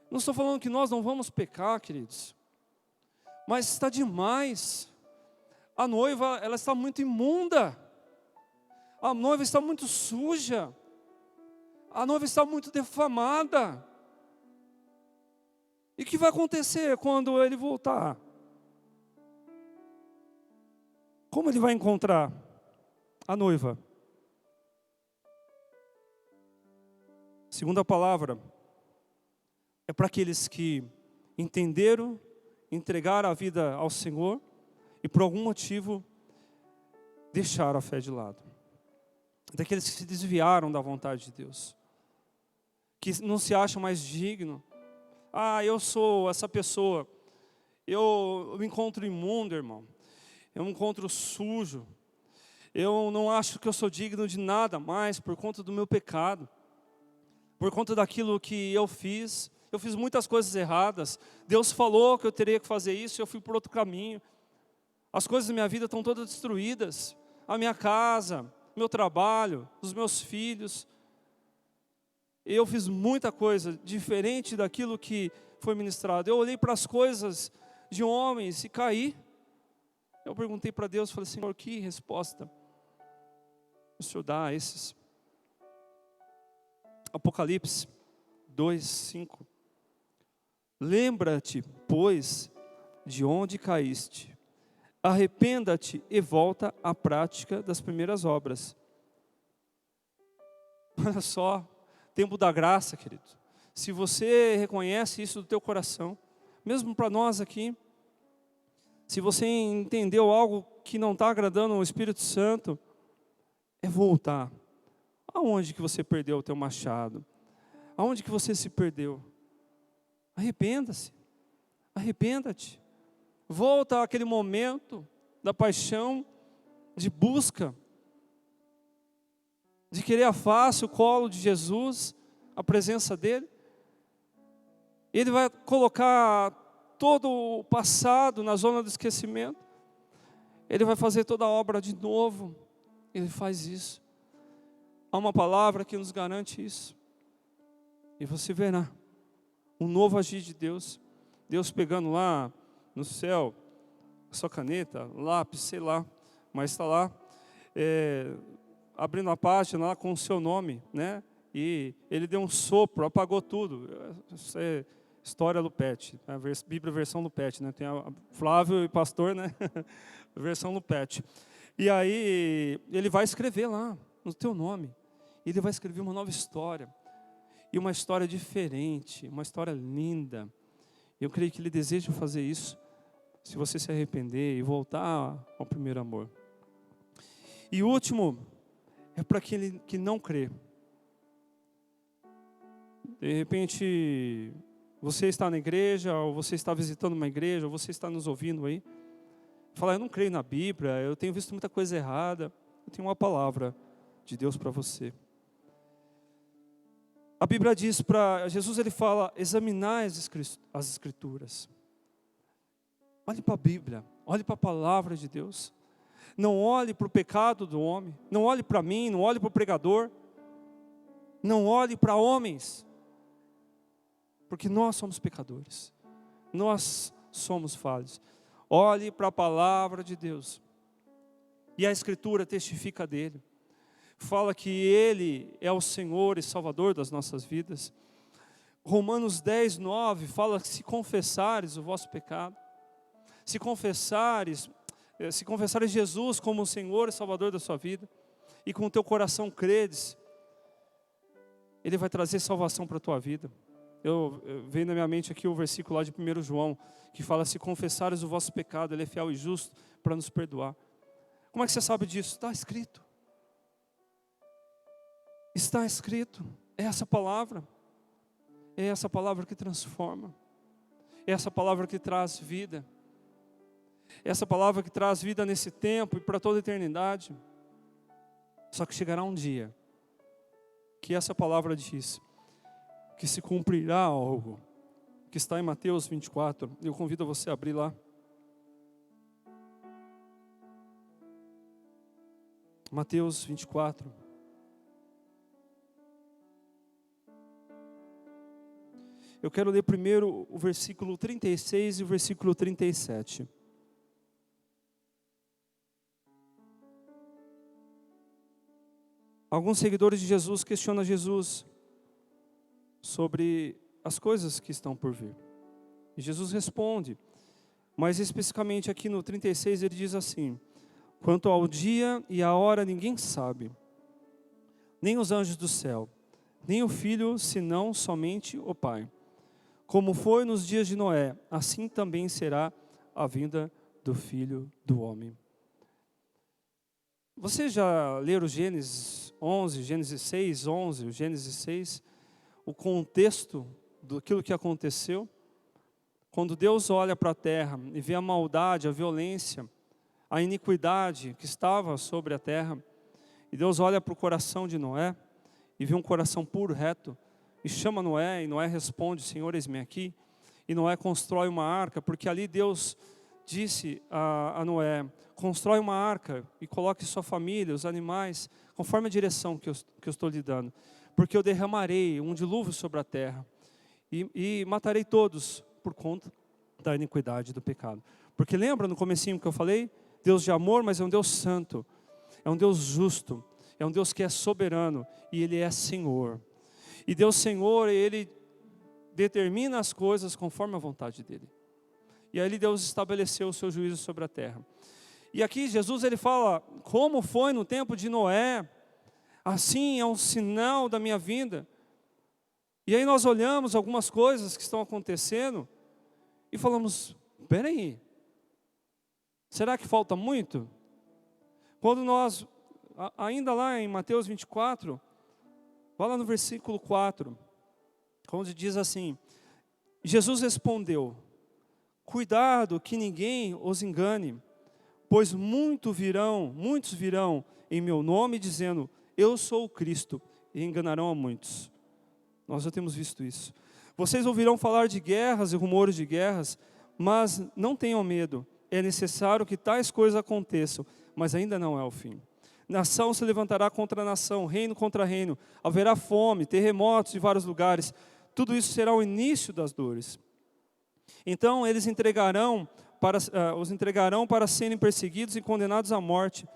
Não estou falando que nós não vamos pecar, queridos, mas está demais. A noiva, ela está muito imunda, a noiva está muito suja, a noiva está muito defamada. E o que vai acontecer quando ele voltar? Como ele vai encontrar a noiva? Segunda palavra é para aqueles que entenderam, entregaram a vida ao Senhor e por algum motivo deixaram a fé de lado. Daqueles que se desviaram da vontade de Deus, que não se acham mais dignos. Eu sou essa pessoa, eu me encontro imundo, irmão, eu me encontro sujo, eu não acho que eu sou digno de nada mais por conta do meu pecado, por conta daquilo que eu fiz muitas coisas erradas, Deus falou que eu teria que fazer isso, eu fui por outro caminho, as coisas da minha vida estão todas destruídas, a minha casa, meu trabalho, os meus filhos, eu fiz muita coisa diferente daquilo que foi ministrado. Eu olhei para as coisas de homens e caí. Eu perguntei para Deus, falei, Senhor, que resposta o Senhor dá a esses? Apocalipse 2:5. Lembra-te, pois, de onde caíste. Arrependa-te e volta à prática das primeiras obras. Olha só, tempo da graça, querido. Se você reconhece isso do teu coração, mesmo para nós aqui, se você entendeu algo que não está agradando ao Espírito Santo, é voltar. Aonde que você perdeu o teu machado? Aonde que você se perdeu? Arrependa-se, arrependa-te. Volta àquele momento da paixão, de busca, de querer a face, o colo de Jesus, a presença dEle. Ele vai colocar todo o passado na zona do esquecimento. Ele vai fazer toda a obra de novo. Ele faz isso. Há uma palavra que nos garante isso. E você verá um novo agir de Deus. Deus pegando lá no céu, a sua caneta, lápis, sei lá, mas está lá, abrindo a página lá com o seu nome, né? E ele deu um sopro, apagou tudo. Isso é história Lupete, a Bíblia versão Lupete, né? Tem a Flávio e pastor, né? Versão Lupete. E aí ele vai escrever lá no teu nome. Ele vai escrever uma nova história. E uma história diferente, uma história linda. Eu creio que Ele deseja fazer isso, se você se arrepender e voltar ao primeiro amor. E o último, é para aquele que não crê. De repente, você está na igreja, ou você está visitando uma igreja, ou você está nos ouvindo aí. Fala, eu não creio na Bíblia, eu tenho visto muita coisa errada. Eu tenho uma palavra de Deus para você. A Bíblia diz para Jesus, ele fala, examinar as Escrituras. Olhe para a Bíblia, olhe para a palavra de Deus. Não olhe para o pecado do homem, não olhe para mim, não olhe para o pregador. Não olhe para homens, porque nós somos pecadores, nós somos falhos. Olhe para a palavra de Deus, e a Escritura testifica dele. Fala que Ele é o Senhor e Salvador das nossas vidas. Romanos 10:9 fala que se confessares o vosso pecado, se confessares Jesus como o Senhor e Salvador da sua vida, e com o teu coração credes, Ele vai trazer salvação para a tua vida. Eu veio na minha mente aqui o versículo lá de 1 João, que fala, se confessares o vosso pecado, Ele é fiel e justo para nos perdoar. Como é que você sabe disso? Está escrito. Está escrito, é essa palavra que transforma. essa palavra que traz vida. Essa palavra que traz vida nesse tempo e para toda a eternidade. Só que chegará um dia que essa palavra diz que se cumprirá algo que está em Mateus 24. Eu convido você a abrir lá. Mateus 24. Eu quero ler primeiro o versículo 36 e o versículo 37. Alguns seguidores de Jesus questionam Jesus sobre as coisas que estão por vir. E Jesus responde, mas especificamente aqui no 36 ele diz assim: quanto ao dia e à hora ninguém sabe, nem os anjos do céu, nem o Filho, senão somente o Pai. Como foi nos dias de Noé, assim também será a vinda do Filho do Homem. Você já leram Gênesis 11, Gênesis 6, 11, Gênesis 6, o contexto daquilo que aconteceu? Quando Deus olha para a terra e vê a maldade, a violência, a iniquidade que estava sobre a terra, e Deus olha para o coração de Noé e vê um coração puro, reto, e chama Noé, e Noé responde: Senhor, eis-me aqui. E Noé constrói uma arca, porque ali Deus disse a Noé: constrói uma arca e coloque sua família, os animais, conforme a direção que eu estou lhe dando. Porque eu derramarei um dilúvio sobre a terra e matarei todos por conta da iniquidade do pecado. Porque lembra no comecinho que eu falei? Deus de amor, mas é um Deus santo, é um Deus justo, é um Deus que é soberano e Ele é Senhor. E Deus Senhor, Ele determina as coisas conforme a vontade dEle. E aí Deus estabeleceu o seu juízo sobre a terra. E aqui Jesus ele fala, como foi no tempo de Noé, assim é um sinal da minha vinda. E aí nós olhamos algumas coisas que estão acontecendo e falamos, peraí, será que falta muito? Quando nós, ainda lá em Mateus 24, vai lá no versículo 4, onde diz assim, Jesus respondeu, cuidado que ninguém os engane, pois muitos virão em meu nome dizendo, eu sou o Cristo, e enganarão a muitos. Nós já temos visto isso. Vocês ouvirão falar de guerras e rumores de guerras, mas não tenham medo, é necessário que tais coisas aconteçam, mas ainda não é o fim. Nação se levantará contra nação, reino contra reino, haverá fome, terremotos em vários lugares, tudo isso será o início das dores. Então eles os entregarão para serem perseguidos e condenados à morte,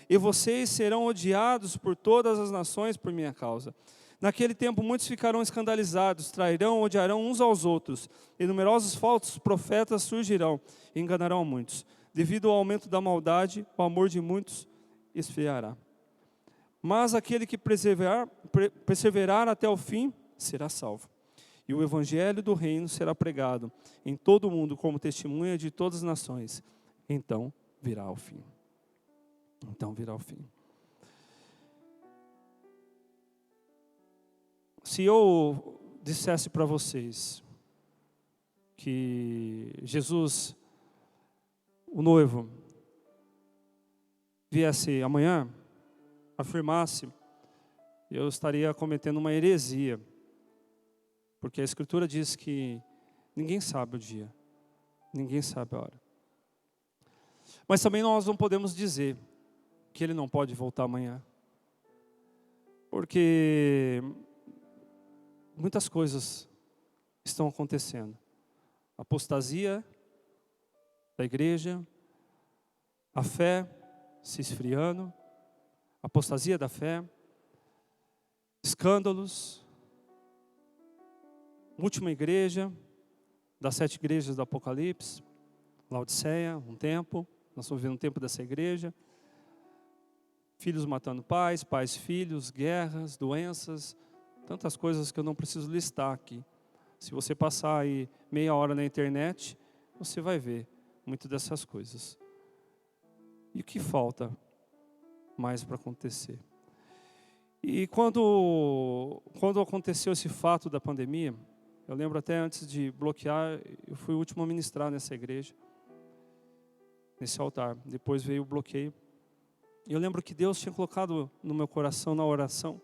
e vocês serão odiados por todas as nações por minha causa. Naquele tempo muitos ficarão escandalizados, trairão, odiarão uns aos outros, e numerosos falsos profetas surgirão e enganarão a muitos. Devido ao aumento da maldade, o amor de muitos esfriará. Mas aquele que perseverar até o fim será salvo. E o evangelho do reino será pregado em todo o mundo como testemunha de todas as nações. Então virá o fim. Então virá o fim. Se eu dissesse para vocês que Jesus, o noivo, viesse amanhã, afirmasse, eu estaria cometendo uma heresia. Porque a Escritura diz que ninguém sabe o dia, ninguém sabe a hora. Mas também nós não podemos dizer que Ele não pode voltar amanhã. Porque muitas coisas estão acontecendo. Apostasia da igreja, a fé se esfriando, apostasia da fé, escândalos. Última igreja, das 7 igrejas do Apocalipse, Laodiceia, um tempo, nós estamos vivendo um tempo dessa igreja, filhos matando pais, pais filhos, guerras, doenças, tantas coisas que eu não preciso listar aqui. Se você passar aí meia hora na internet, você vai ver muito dessas coisas. E o que falta mais para acontecer? E quando aconteceu esse fato da pandemia, Eu lembro até antes de bloquear, eu fui o último a ministrar nessa igreja, nesse altar. Depois veio o bloqueio. E eu lembro que Deus tinha colocado no meu coração, na oração,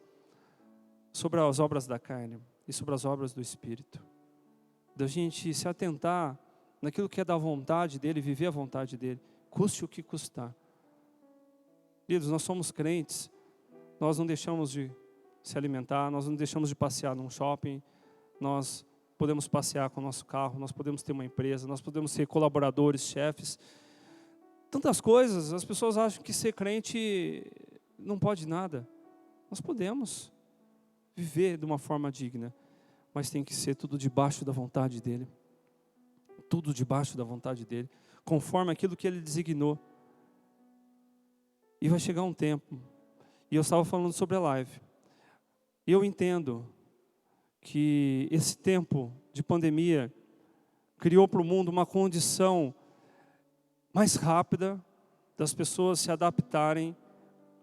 sobre as obras da carne e sobre as obras do Espírito. Da gente se atentar naquilo que é da vontade dEle, viver a vontade dEle, custe o que custar. Queridos, nós somos crentes, nós não deixamos de se alimentar, nós não deixamos de passear num shopping, nós podemos passear com o nosso carro, nós podemos ter uma empresa, nós podemos ser colaboradores, chefes. Tantas coisas, as pessoas acham que ser crente não pode nada. Nós podemos viver de uma forma digna, mas tem que ser tudo debaixo da vontade dEle. Tudo debaixo da vontade dEle, conforme aquilo que Ele designou. E vai chegar um tempo, e eu estava falando sobre a live, e eu entendo que esse tempo de pandemia criou para o mundo uma condição mais rápida das pessoas se adaptarem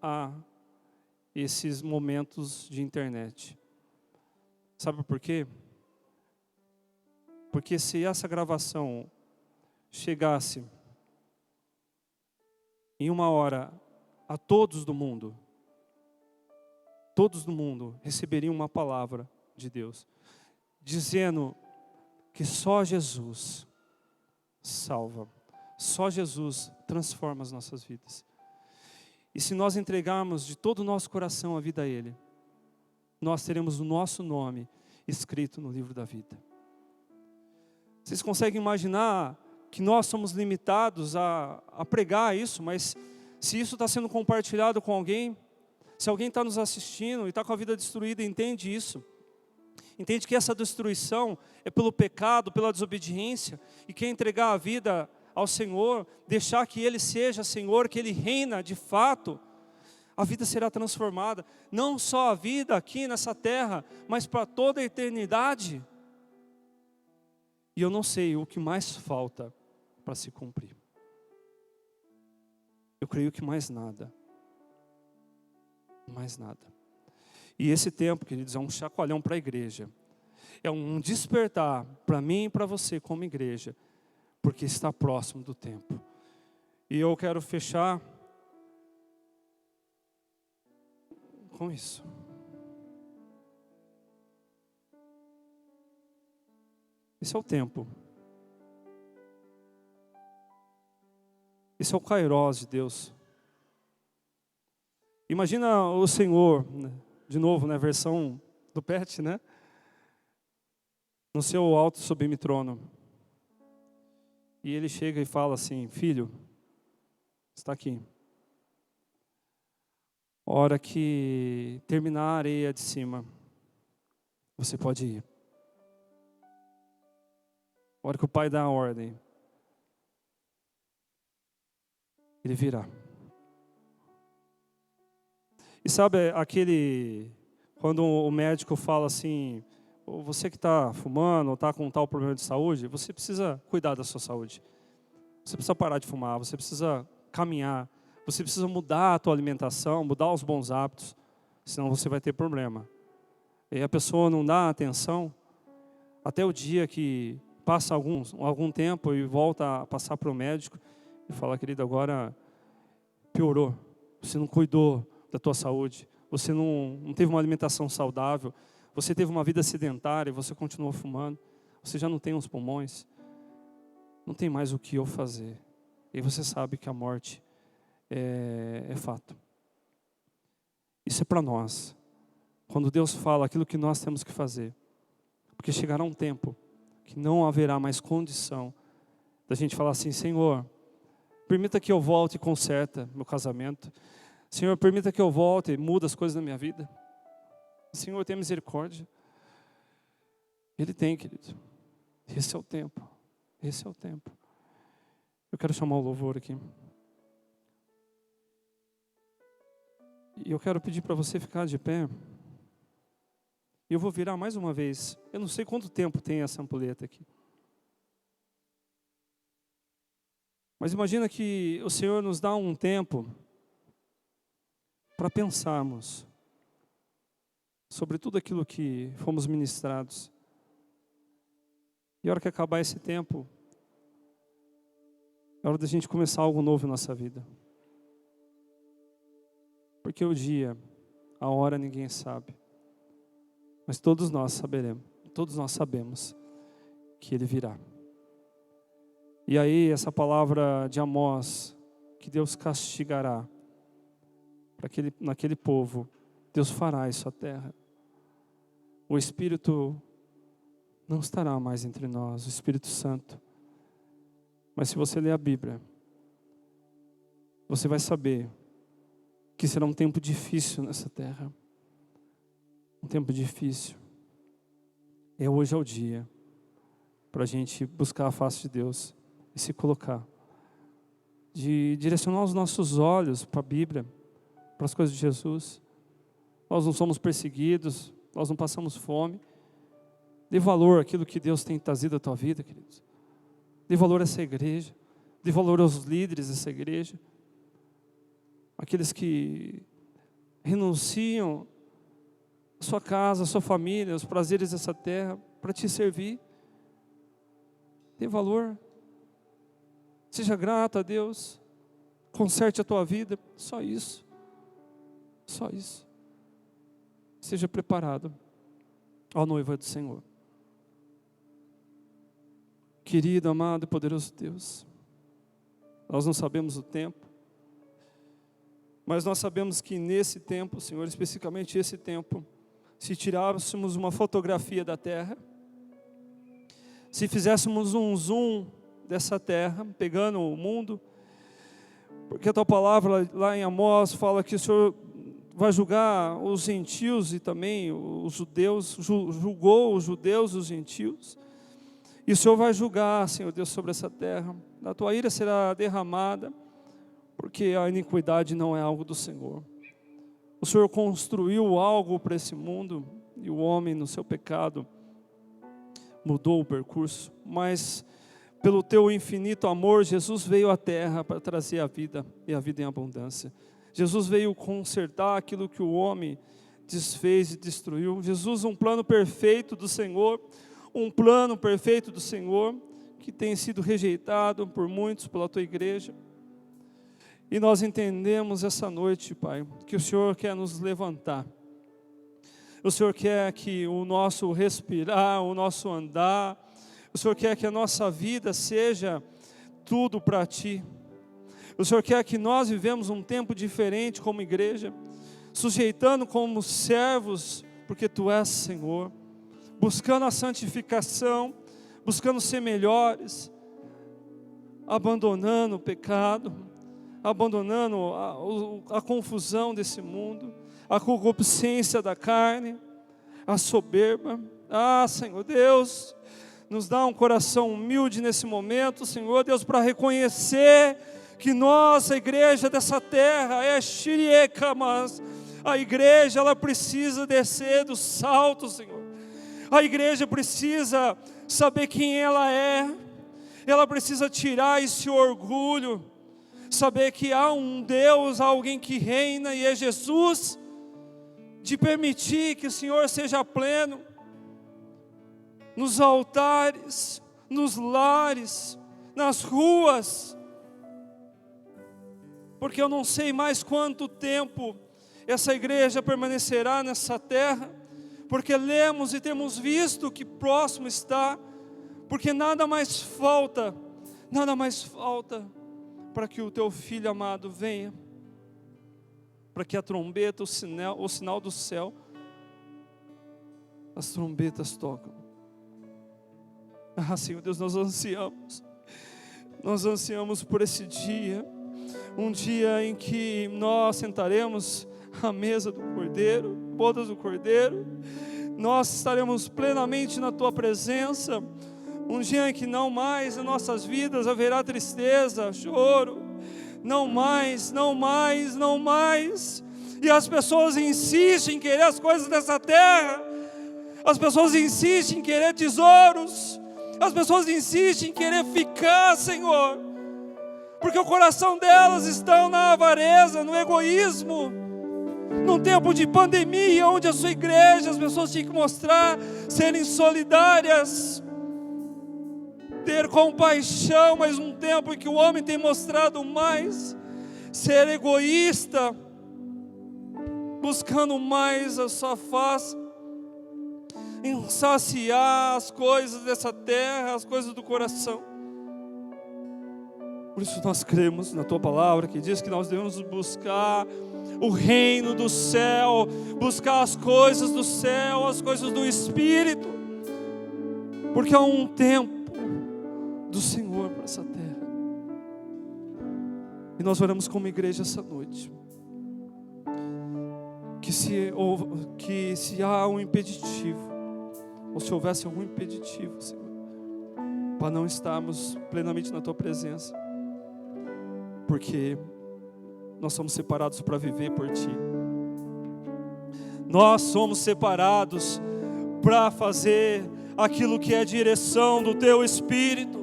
a esses momentos de internet. Sabe por quê? Porque se essa gravação chegasse em 1 hora a todos do mundo receberiam uma palavra de Deus, dizendo que só Jesus salva, só Jesus transforma as nossas vidas. E se nós entregarmos de todo o nosso coração a vida a Ele, nós teremos o nosso nome escrito no livro da vida. Vocês conseguem imaginar que nós somos limitados a pregar isso, mas se isso está sendo compartilhado com alguém, se alguém está nos assistindo e está com a vida destruída, entende isso. Entende que essa destruição é pelo pecado, pela desobediência, e quer entregar a vida ao Senhor, deixar que Ele seja Senhor, que Ele reina de fato, a vida será transformada. Não só a vida aqui nessa terra, mas para toda a eternidade. E eu não sei o que mais falta para se cumprir. Eu creio que mais nada. Mais nada. E esse tempo, queridos, é um chacoalhão para a igreja. É um despertar para mim e para você como igreja. Porque está próximo do tempo. E eu quero fechar com isso. Esse é o tempo. Esse é o Kairos de Deus. Imagina o Senhor, de novo, né, versão do Pet, né? No seu alto sublime trono. E Ele chega e fala assim: filho, está aqui. A hora que terminar a areia de cima, você pode ir. A hora que o Pai dá a ordem, Ele virá. E sabe aquele, quando o médico fala assim, você que está fumando ou está com tal problema de saúde, você precisa cuidar da sua saúde. Você precisa parar de fumar, você precisa caminhar, você precisa mudar a tua alimentação, mudar os bons hábitos, senão você vai ter problema. E a pessoa não dá atenção, até o dia que passa algum tempo e volta a passar para o médico e fala: querido, agora piorou, você não cuidou da tua saúde, você não teve uma alimentação saudável, você teve uma vida sedentária e você continuou fumando, você já não tem os pulmões, não tem mais o que eu fazer. E você sabe que a morte é fato. Isso é para nós. Quando Deus fala aquilo que nós temos que fazer. Porque chegará um tempo que não haverá mais condição da gente falar assim: Senhor, permita que eu volte e conserta meu casamento. Senhor, permita que eu volte e mude as coisas na minha vida. Senhor, tenha misericórdia. Ele tem, querido. Esse é o tempo. Esse é o tempo. Eu quero chamar o louvor aqui. E eu quero pedir para você ficar de pé. E eu vou virar mais uma vez. Eu não sei quanto tempo tem essa ampulheta aqui. Mas imagina que o Senhor nos dá um tempo para pensarmos sobre tudo aquilo que fomos ministrados. E a hora que acabar esse tempo, é hora da gente começar algo novo na nossa vida. Porque o dia, a hora ninguém sabe. Mas todos nós sabemos que Ele virá. E aí essa palavra de Amós, que Deus castigará naquele povo, Deus fará isso à terra. O Espírito não estará mais entre nós, o Espírito Santo. Mas se você ler a Bíblia, você vai saber que será um tempo difícil nessa terra. Um tempo difícil. Hoje é o dia para a gente buscar a face de Deus e se colocar. De direcionar os nossos olhos para a Bíblia, para as coisas de Jesus. Nós não somos perseguidos, nós não passamos fome. Dê valor àquilo que Deus tem trazido à tua vida, queridos. Dê valor a essa igreja. Dê valor aos líderes dessa igreja. Aqueles que renunciam a sua casa, a sua família, os prazeres dessa terra, para te servir. Dê valor. Seja grato a Deus. Conserte a tua vida. Só isso. Só isso. Seja preparado ao noivo do Senhor. Querido, amado e poderoso Deus, nós não sabemos o tempo, mas nós sabemos que nesse tempo, Senhor, especificamente esse tempo, se tirássemos uma fotografia da terra, se fizéssemos um zoom dessa terra, pegando o mundo, porque a tua palavra lá em Amós fala que o Senhor vai julgar os gentios e também os judeus, julgou os judeus e os gentios, e o Senhor vai julgar, Senhor Deus, sobre essa terra. A tua ira será derramada, porque a iniquidade não é algo do Senhor. O Senhor construiu algo para esse mundo, e o homem no seu pecado mudou o percurso, mas pelo teu infinito amor, Jesus veio à terra para trazer a vida, e a vida em abundância. Jesus veio consertar aquilo que o homem desfez e destruiu. Jesus, um plano perfeito do Senhor, que tem sido rejeitado por muitos, pela tua igreja. E nós entendemos essa noite, Pai, que o Senhor quer nos levantar. O Senhor quer que o nosso respirar, o nosso andar, o Senhor quer que a nossa vida seja tudo para Ti. O Senhor quer que nós vivemos um tempo diferente como igreja, sujeitando como servos, porque Tu és Senhor, buscando a santificação, buscando ser melhores, abandonando o pecado, abandonando a confusão desse mundo, a concupiscência da carne, a soberba. Senhor Deus, nos dá um coração humilde nesse momento, Senhor Deus, para reconhecer que nós, a igreja dessa terra, é Shiriecamas. A igreja, ela precisa descer do salto, Senhor. A igreja precisa saber quem ela é. Ela precisa tirar esse orgulho, saber que há um Deus, há alguém que reina e é Jesus, de permitir que o Senhor seja pleno nos altares, nos lares, nas ruas, porque eu não sei mais quanto tempo essa igreja permanecerá nessa terra, porque lemos e temos visto que próximo está, porque nada mais falta para que o teu Filho amado venha, para que a trombeta, o sinal do céu, as trombetas tocam. Senhor Deus, nós ansiamos por esse dia, um dia em que nós sentaremos à mesa do Cordeiro, bodas do Cordeiro, nós estaremos plenamente na Tua presença, um dia em que não mais em nossas vidas haverá tristeza, choro, não mais, e as pessoas insistem em querer as coisas dessa terra, as pessoas insistem em querer tesouros, as pessoas insistem em querer ficar, Senhor, porque o coração delas está na avareza, no egoísmo. Num tempo de pandemia, onde a sua igreja, as pessoas tinham que mostrar, serem solidárias, ter compaixão, mas um tempo em que o homem tem mostrado mais ser egoísta, buscando mais a sua face, em saciar as coisas dessa terra, as coisas do coração. Por isso nós cremos na tua palavra, que diz que nós devemos buscar o reino do céu, buscar as coisas do céu, as coisas do Espírito, porque há um tempo do Senhor para essa terra. E nós oramos como igreja essa noite, que se há um impeditivo, ou se houvesse algum impeditivo, Senhor, para não estarmos plenamente na tua presença, porque nós somos separados para viver por ti. Nós somos separados para fazer aquilo que é a direção do teu Espírito.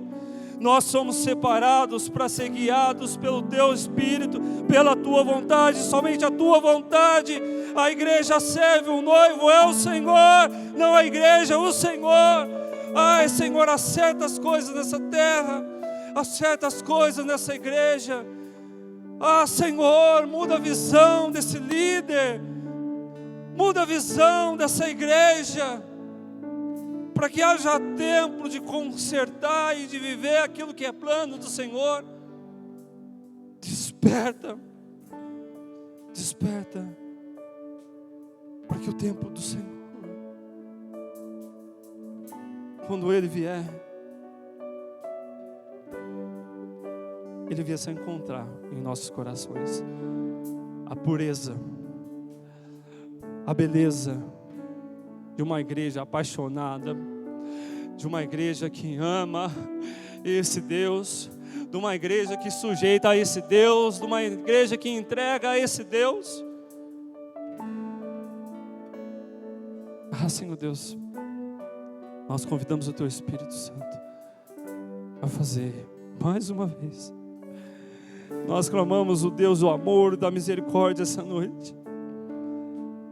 Nós somos separados para ser guiados pelo teu Espírito, pela tua vontade, somente a tua vontade. A igreja serve, o noivo é o Senhor, não a igreja, o Senhor. Ai, Senhor, há certas coisas nessa terra, há certas coisas nessa igreja. Ah, Senhor, muda a visão desse líder, muda a visão dessa igreja, para que haja tempo de consertar e de viver aquilo que é plano do Senhor. Desperta, desperta, para que o tempo do Senhor, quando Ele vier, Ele vier se encontrar em nossos corações a pureza, a beleza de uma igreja apaixonada, de uma igreja que ama esse Deus, de uma igreja que sujeita a esse Deus, de uma igreja que entrega a esse Deus. Ah, Senhor Deus, nós convidamos o Teu Espírito Santo a fazer mais uma vez. Nós clamamos o Deus do amor, da misericórdia essa noite.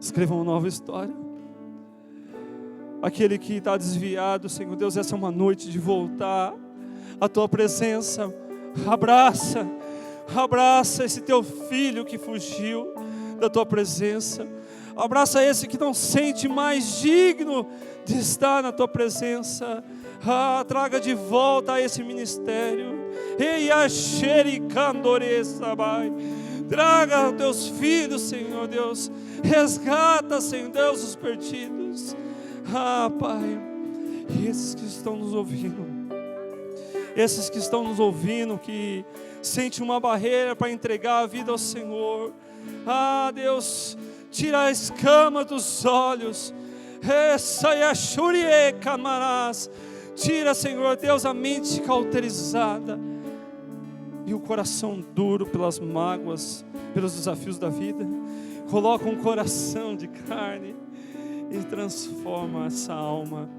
Escreva uma nova história. Aquele que está desviado, Senhor Deus, essa é uma noite de voltar à Tua presença. Abraça esse Teu filho que fugiu da Tua presença. Abraça esse que não sente mais digno de estar na Tua presença. Traga de volta a esse ministério. Traga os Teus filhos, Senhor Deus. Resgata, Senhor Deus, os perdidos. Pai, esses que estão nos ouvindo, que sentem uma barreira para entregar a vida ao Senhor. Deus, tira a escama dos olhos. Tira, Senhor Deus, a mente cauterizada e o coração duro pelas mágoas, pelos desafios da vida. Coloca um coração de carne e transforma essa alma,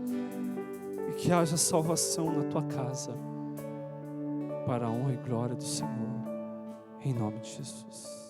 e que haja salvação na tua casa, para a honra e glória do Senhor, em nome de Jesus.